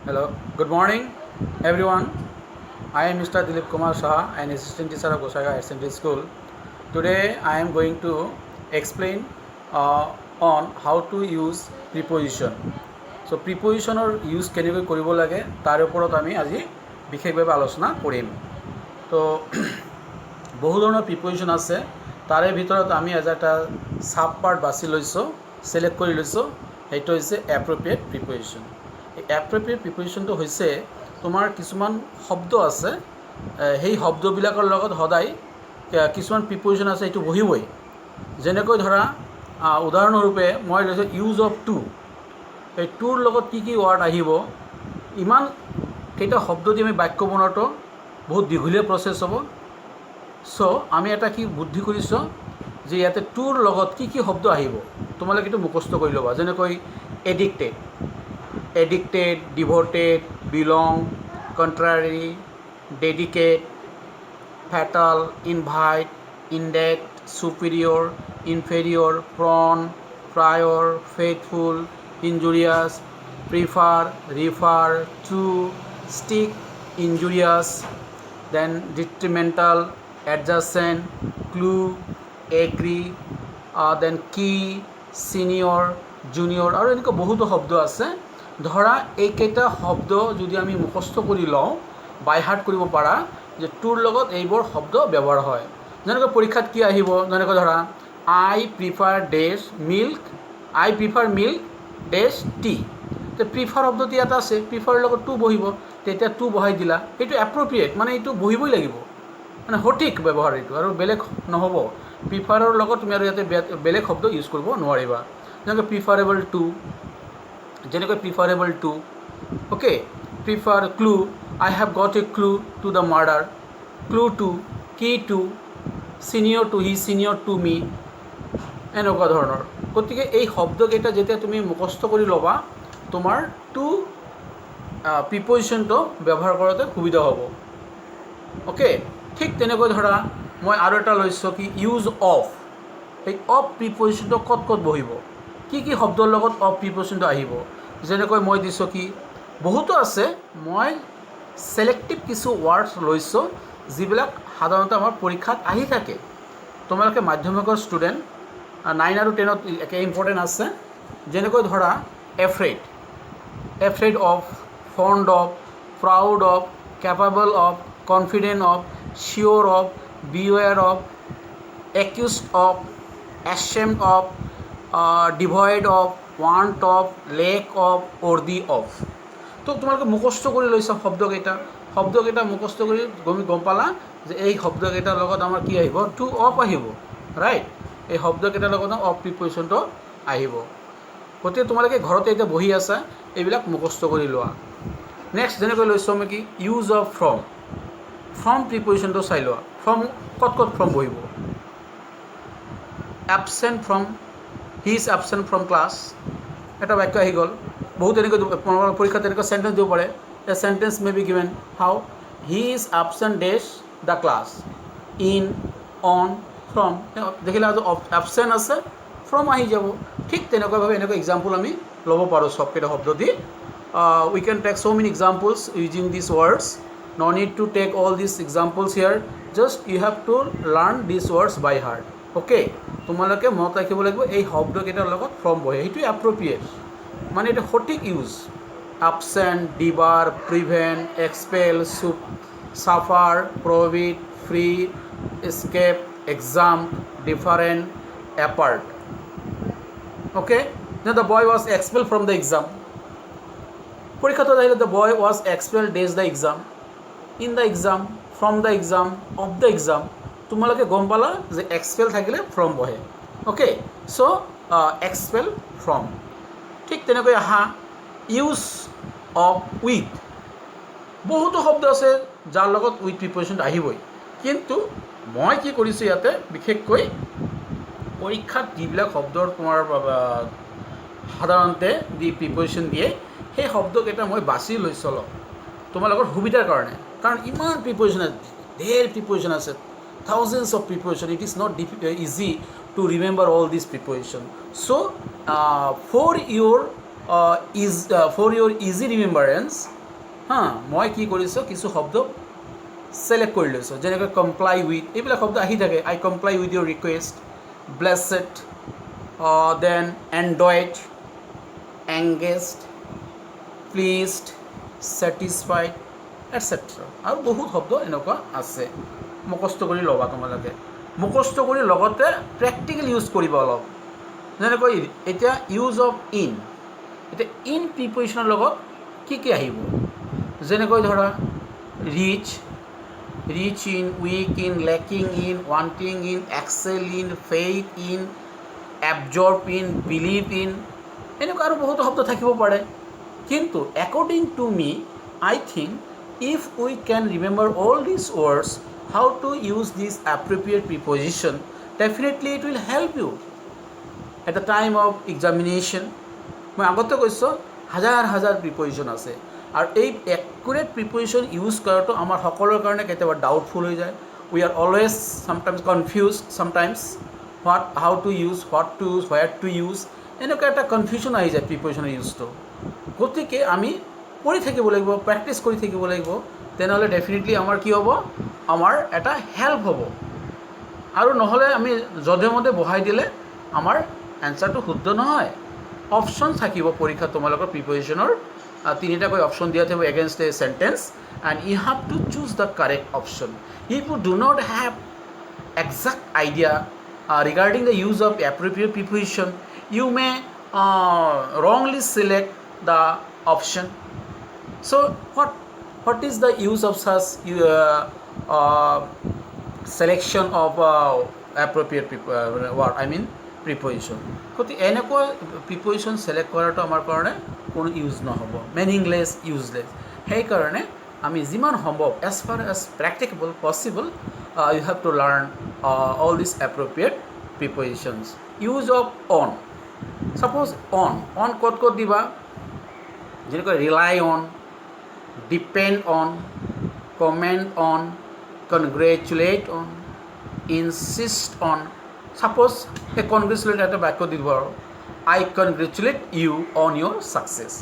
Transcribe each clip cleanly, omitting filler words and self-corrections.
Hello, good morning everyone. I am Mr. Dilip Kumar Shah, an assistant teacher of Gosaigaon Assembly School. Today I am going to explain on how to use preposition. So preposition or use কেনেকৈ কৰিব লাগে তাৰ ওপৰত আমি আজি বিশেষভাৱে আলোচনা কৰিম। তো বহু ধৰণৰ প্ৰিপজিশ্যন আছে, তাৰে ভিতৰত আমি আজি এটা সাব পাৰ্ট বাছি লৈছোঁ, সিলেক্ট কৰি লৈছোঁ। সেইটো হৈছে এপ্ৰপ্ৰিয়েট প্ৰিপজিশ্যন। এই এপ্ৰপ্ৰিয়েট প্ৰিপজিশ্যনটো হৈছে তোমাৰ কিছুমান শব্দ আছে, সেই শব্দবিলাকৰ লগত সদায় কিছুমান প্ৰিপজিশ্যন আছে, এইটো বহিবই। যেনেকৈ ধৰা উদাহৰণস্বৰূপে মই লৈছোঁ ইউজ অফ টু। এই টুৰ লগত কি কি ৱাৰ্ড আহিব, ইমান কেইটা শব্দ দি আমি বাক্য বনোৱাটো বহুত দীঘলীয়া প্ৰচেছ হ'ব। চ' আমি এটা কি বুদ্ধি কৰিছোঁ যে ইয়াতে টুৰ লগত কি কি শব্দ আহিব তোমালোকে এইটো মুখস্থ কৰি ল'বা। যেনেকৈ addicted, addicted, devoted, belong, contrary, dedicate, fatal, invite, indebted, superior, inferior, prone, prior, faithful, injurious, prefer, refer, to, stick, injurious, then detrimental, adjacent, clue, agree, then key, senior, junior আৰু এনেকুৱা বহুতো শব্দ আছে। ধৰা এইকেইটা শব্দ যদি আমি মুখস্থ কৰি লওঁ, বাই হাৰ্ট কৰিব পাৰা যে টুৰ লগত এইবোৰ শব্দ ব্যৱহাৰ হয়। যেনেকৈ পৰীক্ষাত কি আহিব, যেনেকৈ ধৰা আই প্ৰিফাৰ ডেছ মিল্ক, আই প্ৰিফাৰ মিল্ক ডেছ টি। তো প্ৰিফাৰ শব্দটো ইয়াত আছে, প্ৰিফাৰৰ লগত টু বহিব, তেতিয়া টু বহাই দিলা। এইটো এপ্ৰপ্ৰিয়েট, মানে এইটো বহিবই লাগিব, মানে সঠিক ব্যৱহাৰ এইটো, আৰু বেলেগ নহ'ব। প্ৰিফাৰৰ লগত তুমি আৰু ইয়াতে বেলেগ শব্দ ইউজ কৰিব নোৱাৰিবা। যেনেকৈ প্ৰিফাৰেবল টু, যেনেকৈ preferable to, okay. Prefer, clue, I have got a clue to the murder, clue to, key to, senior to he, senior to me, এনেকুৱা ধৰণৰ। গতিকে এই শব্দকেইটা যেতিয়া তুমি মুখস্থ কৰি ল'বা, তোমাৰ টু প্ৰিপজিশ্যনটো ব্যৱহাৰ কৰোঁতে সুবিধা হ'ব, অ'কে। ঠিক তেনেকৈ ধৰা মই আৰু এটা লৈছোঁ কি ইউজ অফ। এই অফ প্ৰিপজিশ্যনটো ক'ত ক'ত বহিব, কি কি শব্দৰ লগত অফ প্ৰিপজিশ্যনটো আহিব। যেনেকৈ মই দিছোঁ কি বহুতো আছে, মই ছিলেক্টিভ কিছু ৱাৰ্ডছ লৈছোঁ যিবিলাক সাধাৰণতে আমাৰ পৰীক্ষাত আহি থাকে। তোমালোকে মাধ্যমিকৰ ষ্টুডেণ্ট, 9 আৰু 10ত একে ইম্পৰ্টেণ্ট আছে। যেনেকৈ ধৰা afraid, afraid of, fond of, proud of, capable of, confident of, sure of, beware of, accused of, ashamed of, devoid of, want of, lack of, worthy of. তো তোমালোকে মুখস্থ কৰি লৈছা শব্দকেইটা মুখস্থ কৰি গম পালা যে এই শব্দকেইটাৰ লগত আমাৰ কি আহিব, টু অফ আহিব, ৰাইট। এই শব্দকেইটাৰ লগত অফ প্ৰিপজিশ্যনটো আহিব। গতিকে তোমালোকে ঘৰতে এতিয়া বহি আছা, এইবিলাক মুখস্থ কৰি লোৱা। নেক্সট যেনেকৈ লৈছোঁ আমি কি ইউজ অফ ফ্ৰম। ফ্ৰম প্ৰিপজিশ্যনটো চাই লোৱা। ফ্ৰম ক'ত ক'ত ফ্ৰম বহিব। Absent from, he is absent from class, এটা বাক্য আহি গ'ল। বহুত তেনেকৈ পৰীক্ষাত তেনেকৈ চেণ্টেঞ্চ দিব পাৰে। A sentence may be given how, he is absent dash the class, in, on, from. দেখিলে আজি এবচেণ্ট আছে, ফ্ৰম আহি যাব। ঠিক তেনেকুৱাভাৱে এনেকুৱা এক্সাম্পল আমি ল'ব পাৰোঁ চবকেইটা শব্দ দি। We can take so' many examples using this words. No need to take all this examples here, just you have to learn this words by heart, okay. তোমালোকে মনত ৰাখিব লাগিব এই শব্দকেইটাৰ লগত ফ্ৰম বহে, সেইটো এপ্ৰপ্ৰিয়েট, মানে এইটো সঠিক use. Absent, debar, prevent, expel, suffer, provide, free, escape, exam, different, apart, okay. The boy was expel from the exam. পৰীক্ষাটোত আহিলে the boy was expel dash the exam, in the exam, from the exam, of the exam. তোমালোকে গম পালা যে expel থাকিলে from বহে, okay. So' expel from. ঠিক তেনেকৈ আহা ইউজ অফ উইথ। বহুতো শব্দ আছে যাৰ লগত উইথ প্ৰিপজিশ্যনটো আহিবই, কিন্তু মই কি কৰিছোঁ ইয়াতে বিশেষকৈ পৰীক্ষাত যিবিলাক শব্দৰ তোমাৰ সাধাৰণতে দি প্ৰিপজিশ্যন দিয়ে, সেই শব্দকেইটা মই বাছি লৈছোঁ অলপ তোমালোকৰ সুবিধাৰ কাৰণে। কাৰণ ইমান প্ৰিপজিশ্যন আছে, ঢেৰ প্ৰিপজিশ্যন আছে, thousands of preposition. It is not easy to remember all these preposition. So for your easy remembrance, হা মই কি কৰিছোঁ কিছু শব্দ select কৰি লৈছোঁ যেনেকৈ comply with এইবিলাক শব্দ আহি থাকে I comply with your request blessed then enjoyed engaged pleased satisfied etc. আৰু বহুত শব্দ এনেকুৱা আছে মুখস্থ কৰি ল'বা তোমালোকে মুখস্থ কৰি লগতে প্ৰেক্টিকেল ইউজ কৰিব অলপ যেনেকৈ এতিয়া ইউজ অফ ইন এতিয়া ইন প্ৰিপজিশ্যনৰ লগত কি কি আহিব যেনেকৈ ধৰা rich rich in, weak in, lacking in, wanting in, excel in, faith in, absorb in, believe in এনেকুৱা আৰু বহুত শব্দ থাকিব পাৰে কিন্তু according to me I think if we can remember all these words how to use this appropriate preposition definitely it will help you at the time of examination মই আগতে কৈছোঁ হাজাৰ প্ৰিপজিশ্যন আছে আৰু এই একুৰেট প্ৰিপজিশ্যন ইউজ কৰাটো আমাৰ সকলোৰে কাৰণে কেতিয়াবা ডাউটফুল হৈ যায় we are always চামটাইমছ confused চামটাইমছ how to use what to use হোৱেৰ to use এনেকুৱা এটা কনফিউজন আহি যায় প্ৰিপজিশ্যনৰ ইউজটো গতিকে আমি কৰি থাকিব লাগিব প্ৰেক্টিছ কৰি থাকিব লাগিব তেনেহ'লে ডেফিনেটলি আমাৰ কি হ'ব আমাৰ এটা হেল্প হ'ব আৰু নহ'লে আমি যধে মধে বহাই দিলে আমাৰ এনচাৰটো শুদ্ধ নহয় অপশ্যন থাকিব পৰীক্ষাত তোমালোকৰ প্ৰিপজিশ্যনৰ তিনিটাকৈ অপশ্যন দিয়া থাকিব against a sentence and you have to choose the correct option if you do not have exact idea regarding the use of appropriate preposition you may wrongly select the option so what is the use of such selection of appropriate what I mean preposition গতি এনেকুৱা preposition select কৰাটো আমাৰ কাৰণে কোনো use নহ'ব meaningless useless সেইকাৰণে আমি যিমান সম্ভৱ as far as practicable possible you have to learn all these appropriate prepositions use of on suppose on ক'ত দিবা যেনেকৈ rely on depend on comment on congratulate on insist on suppose a congratulate এটা বাক্য দিব আৰু I congratulate you on your success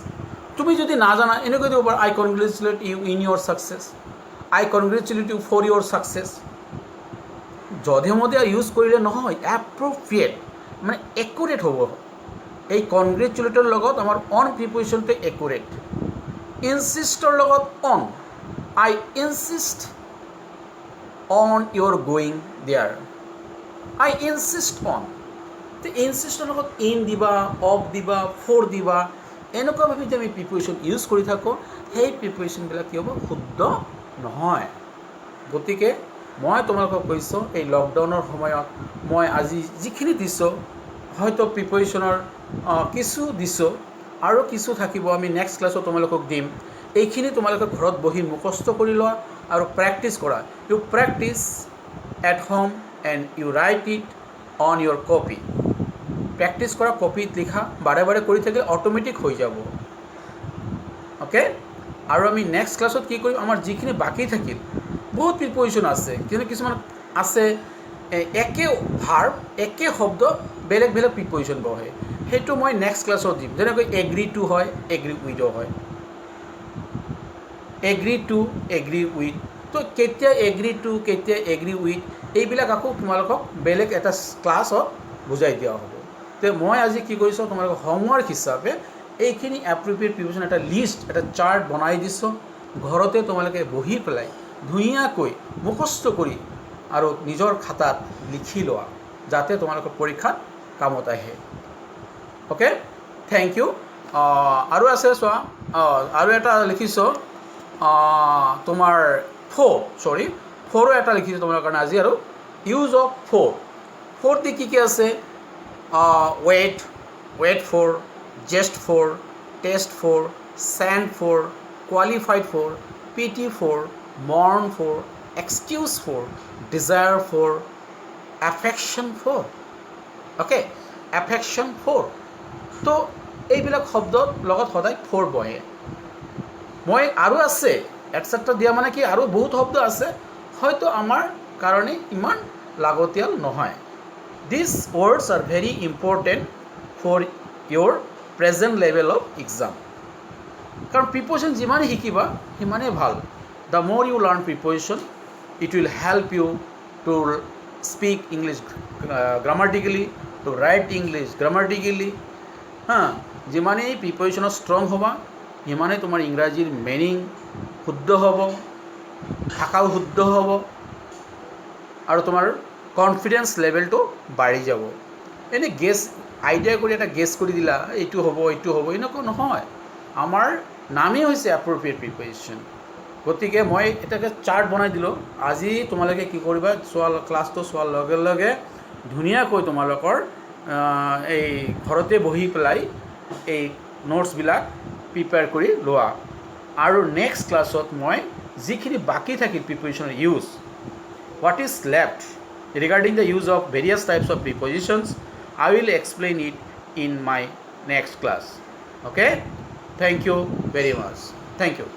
তুমি যদি না জানা এনেকৈ দিব পাৰা I congratulate you in your success I congratulate you for your success যধে মধে ইউজ কৰিলে নহয় এপ্ৰপ্ৰিয়েট মানে একুৰেট হ'ব এই কনগ্ৰেচুলেটৰ লগত আমাৰ অন প্ৰিপজিশ্যনটো একুৰেট ইনচিষ্টৰ লগত on I insist on your going there I insist on তো ইনচিষ্টৰ লগত ইন দিবা অফ দিবা ফৰ দিবা এনেকুৱাভাৱে যদি আমি প্ৰিপজিশ্যন ইউজ কৰি থাকোঁ সেই প্ৰিপজিশ্যনবিলাক কি হ'ব শুদ্ধ নহয় গতিকে মই তোমালোকক কৈছোঁ এই লকডাউনৰ সময়ত মই আজি যিখিনি দিছোঁ হয়তো প্ৰিপজিশ্যনৰ কিছু দিছোঁ আৰু কিছু থাকিব আমি নেক্সট ক্লাছত তোমালোকক দিম এইখিনি তোমালোকে ঘৰত বহি মুখস্থ কৰি লোৱা আৰু প্ৰেক্টিছ কৰা you practise at home and you write it on your copy practice কৰা কপিত লিখা বাৰে বাৰে কৰি থাকিলে অট'মেটিক হৈ যাব অ'কে আৰু আমি নেক্সট ক্লাছত কি কৰিম আমাৰ যিখিনি বাকী থাকিল বহুত প্ৰিপজিশ্যন আছে কিন্তু কিছুমান আছে একে ভাৰ্ব একে শব্দ বেলেগ বেলেগ প্ৰিপজিশ্যন বহে সেইটো মই নেক্সট ক্লাছত দিম যেনেকৈ এগ্ৰি টু হয় এগ্ৰি উইথো হয় এগ্ৰি টু এগ্ৰি উইথ তো কেতিয়া এগ্ৰি টু কেতিয়া এগ্ৰি উইথ এইবিলাক আকৌ তোমালোকক বেলেগ এটা ক্লাছত বুজাই দিয়া হ'ব তো মই আজি কি কৰিছোঁ তোমালোকক হোমৱৰ্ক হিচাপে এইখিনি এপ্ৰপ্ৰিয়েট প্ৰিপজিশ্যন এটা লিষ্ট এটা চাৰ্ট বনাই দিছোঁ ঘৰতে তোমালোকে বহি পেলাই ধুনীয়াকৈ মুখস্থ কৰি আৰু নিজৰ খাতাত লিখি লোৱা যাতে তোমালোকৰ পৰীক্ষাত কামত আহে অ'কে থেংক ইউ আৰু আছে চোৱা আৰু এটা লিখিছোঁ তোমাৰ ফ'ৰো এটা লিখিছোঁ তোমাৰ কাৰণে আজি আৰু ইউজ অফ ফ'ৰ দি কি আছে wait for just for test for send for qualified for PT for mourn for, excuse for, desire for, affection for. Okay, affection for. তো এইবিলাক শব্দৰ লগত সদায় ফৰ বহে মই আৰু আছে এটচেট্ৰা দিয়া মানে কি আৰু বহুত শব্দ আছে হয়তো আমাৰ কাৰণে ইমান লাগতিয়াল নহয় these words are very important for your present level of exam কাৰণ প্ৰিপজিশ্যন যিমানেই শিকিবা সিমানেই ভাল। The more you learn preposition it will help you to speak English grammatically, to write English grammatically. যিমানেই প্ৰিপজিশ্যনত ষ্ট্ৰং হ'বা সিমানেই তোমাৰ ইংৰাজীৰ মিনিং শুদ্ধ হ'ব, ভাষাও শুদ্ধ হ'ব আৰু তোমাৰ কনফিডেন্স লেভেলটো বাঢ়ি যাব। এনেই আইডিয়া কৰি এটা গেছ কৰি দিলা এইটো হ'ব এনেকুৱা নহয়। আমাৰ নামেই হৈছে এপ্ৰপ্ৰিয়েট প্ৰিপজিশ্যন। গতিকে মই এটাকে চাৰ্ট বনাই দিলোঁ। আজি তোমালোকে কি কৰিবা, ক্লাছটো চোৱাৰ লগে লগে ধুনীয়াকৈ তোমালোকৰ এই ঘৰতে বহি পেলাই এই নোটছবিলাক প্ৰিপেয়াৰ কৰি লোৱা। আৰু নেক্সট ক্লাছত মই যিখিনি বাকী থাকিল প্ৰিপজিশ্যনৰ use, what is left regarding the use of various types of prepositions, I will explain it in my next class. Okay, thank you very much. Thank you.